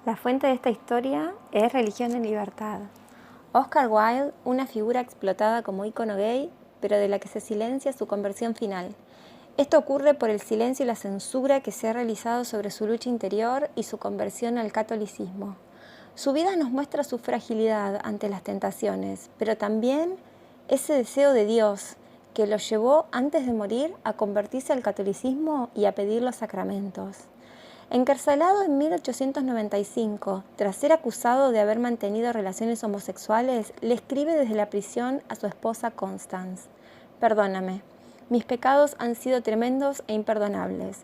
La fuente de esta historia es Religión en Libertad. Oscar Wilde, una figura explotada como ícono gay, pero de la que se silencia su conversión final. Esto ocurre por el silencio y la censura que se ha realizado sobre su lucha interior y su conversión al catolicismo. Su vida nos muestra su fragilidad ante las tentaciones, pero también ese deseo de Dios que lo llevó antes de morir a convertirse al catolicismo y a pedir los sacramentos. Encarcelado en 1895, tras ser acusado de haber mantenido relaciones homosexuales, le escribe desde la prisión a su esposa Constance: «Perdóname, mis pecados han sido tremendos e imperdonables».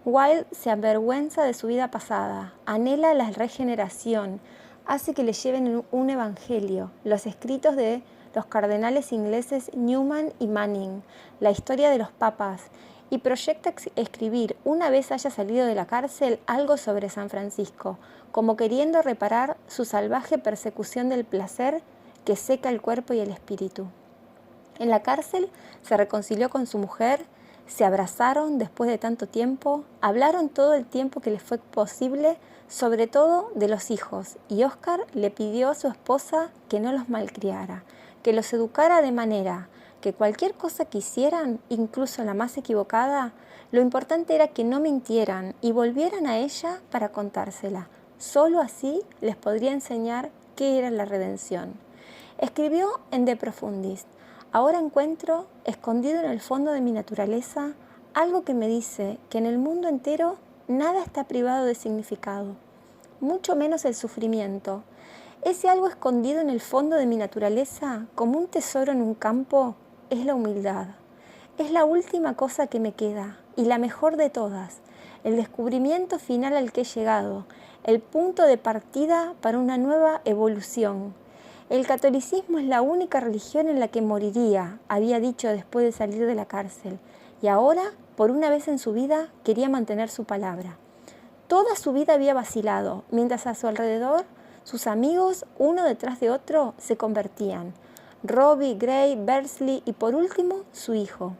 Wilde se avergüenza de su vida pasada, anhela la regeneración, hace que le lleven un evangelio, los escritos de los cardenales ingleses Newman y Manning, la historia de los papas, y proyecta escribir, una vez haya salido de la cárcel, algo sobre San Francisco, como queriendo reparar su salvaje persecución del placer que seca el cuerpo y el espíritu. En la cárcel se reconcilió con su mujer, se abrazaron después de tanto tiempo, hablaron todo el tiempo que les fue posible, sobre todo de los hijos, y Oscar le pidió a su esposa que no los malcriara, que los educara de manera que cualquier cosa que hicieran, incluso la más equivocada, lo importante era que no mintieran y volvieran a ella para contársela. Solo así les podría enseñar qué era la redención. Escribió en De Profundis: «Ahora encuentro, escondido en el fondo de mi naturaleza, algo que me dice que en el mundo entero nada está privado de significado, mucho menos el sufrimiento. Ese algo escondido en el fondo de mi naturaleza, como un tesoro en un campo, es la humildad. Es la última cosa que me queda, y la mejor de todas, el descubrimiento final al que he llegado, el punto de partida para una nueva evolución. El catolicismo es la única religión en la que moriría», había dicho después de salir de la cárcel, y ahora, por una vez en su vida, quería mantener su palabra. Toda su vida había vacilado, mientras a su alrededor sus amigos, uno detrás de otro, se convertían: Robbie, Gray, Berkeley y por último su hijo.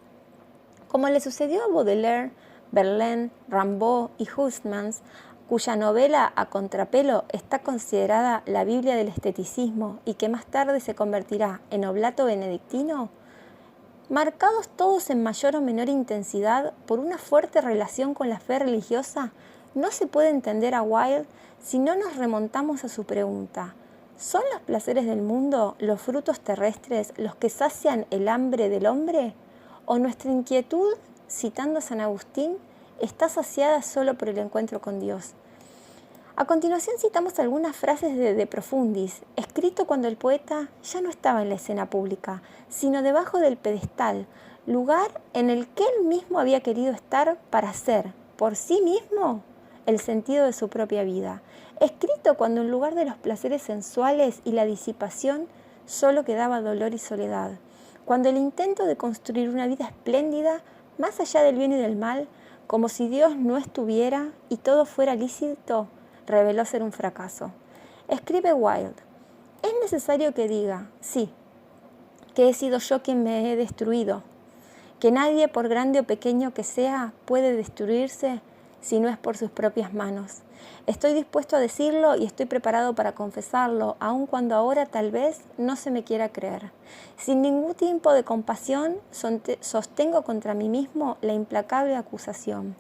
Como le sucedió a Baudelaire, Verlaine, Rimbaud y Huysmans, cuya novela A Contrapelo está considerada la Biblia del esteticismo y que más tarde se convertirá en Oblato benedictino, marcados todos en mayor o menor intensidad por una fuerte relación con la fe religiosa, no se puede entender a Wilde si no nos remontamos a su pregunta: ¿son los placeres del mundo, los frutos terrestres, los que sacian el hambre del hombre? ¿O nuestra inquietud, citando a San Agustín, está saciada solo por el encuentro con Dios? A continuación citamos algunas frases de De Profundis, escrito cuando el poeta ya no estaba en la escena pública, sino debajo del pedestal, lugar en el que él mismo había querido estar para ser, por sí mismo, el sentido de su propia vida. Escrito cuando en lugar de los placeres sensuales y la disipación solo quedaba dolor y soledad, cuando el intento de construir una vida espléndida, más allá del bien y del mal, como si Dios no estuviera y todo fuera lícito, reveló ser un fracaso. Escribe Wilde: «Es necesario que diga, sí, que he sido yo quien me he destruido, que nadie, por grande o pequeño que sea, puede destruirse si no es por sus propias manos. Estoy dispuesto a decirlo y estoy preparado para confesarlo, aun cuando ahora tal vez no se me quiera creer. Sin ningún tipo de compasión, sostengo contra mí mismo la implacable acusación.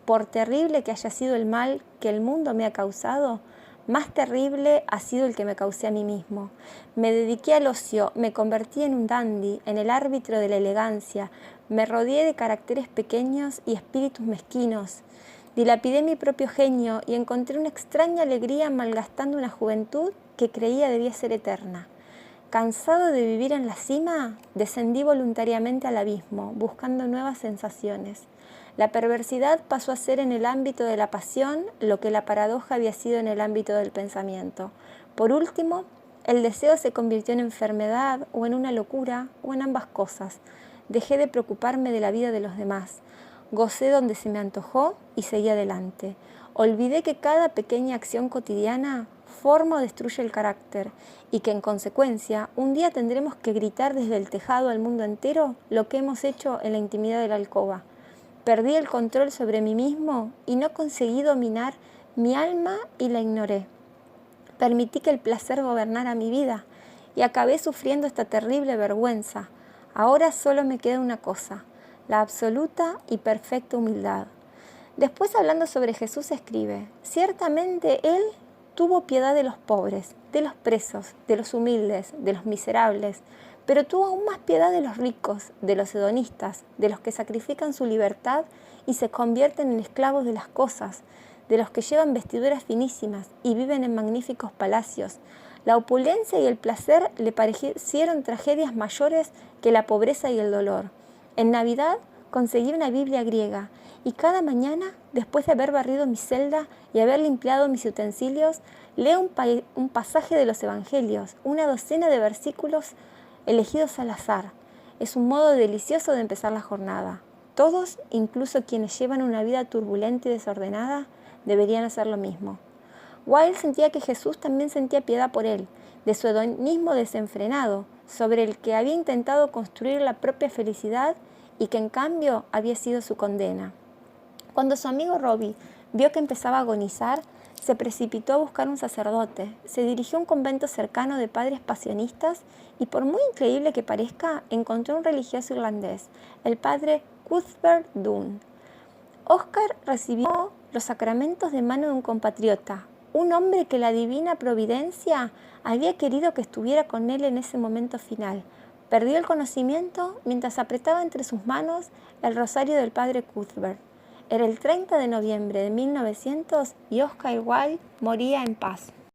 Por terrible que haya sido el mal que el mundo me ha causado, más terrible ha sido el que me causé a mí mismo. Me dediqué al ocio, me convertí en un dandy, en el árbitro de la elegancia, me rodeé de caracteres pequeños y espíritus mezquinos. Dilapidé mi propio genio y encontré una extraña alegría malgastando una juventud que creía debía ser eterna. Cansado de vivir en la cima, descendí voluntariamente al abismo, buscando nuevas sensaciones. La perversidad pasó a ser en el ámbito de la pasión lo que la paradoja había sido en el ámbito del pensamiento. Por último, el deseo se convirtió en enfermedad o en una locura o en ambas cosas. Dejé de preocuparme de la vida de los demás. Gocé donde se me antojó y seguí adelante. Olvidé que cada pequeña acción cotidiana forma o destruye el carácter y que en consecuencia un día tendremos que gritar desde el tejado al mundo entero lo que hemos hecho en la intimidad de la alcoba. Perdí el control sobre mí mismo y no conseguí dominar mi alma y la ignoré. Permití que el placer gobernara mi vida y acabé sufriendo esta terrible vergüenza. Ahora solo me queda una cosa, la absoluta y perfecta humildad. Después, hablando sobre Jesús, escribe: ciertamente Él tuvo piedad de los pobres, de los presos, de los humildes, de los miserables, pero tuvo aún más piedad de los ricos, de los hedonistas, de los que sacrifican su libertad y se convierten en esclavos de las cosas, de los que llevan vestiduras finísimas y viven en magníficos palacios. La opulencia y el placer le parecieron tragedias mayores que la pobreza y el dolor. En Navidad conseguí una Biblia griega y cada mañana, después de haber barrido mi celda y haber limpiado mis utensilios, leo un pasaje de los Evangelios, una docena de versículos elegidos al azar. Es un modo delicioso de empezar la jornada. Todos, incluso quienes llevan una vida turbulenta y desordenada, deberían hacer lo mismo. Wilde sentía que Jesús también sentía piedad por él, de su hedonismo desenfrenado, sobre el que había intentado construir la propia felicidad y que en cambio había sido su condena. Cuando su amigo Robbie vio que empezaba a agonizar, se precipitó a buscar un sacerdote, se dirigió a un convento cercano de padres pasionistas y, por muy increíble que parezca, encontró un religioso irlandés, el padre Cuthbert Dunn. Oscar recibió los sacramentos de mano de un compatriota, un hombre que la divina providencia había querido que estuviera con él en ese momento final. Perdió el conocimiento mientras apretaba entre sus manos el rosario del padre Cuthbert. Era el 30 de noviembre de 1900 y Oscar Wilde moría en paz.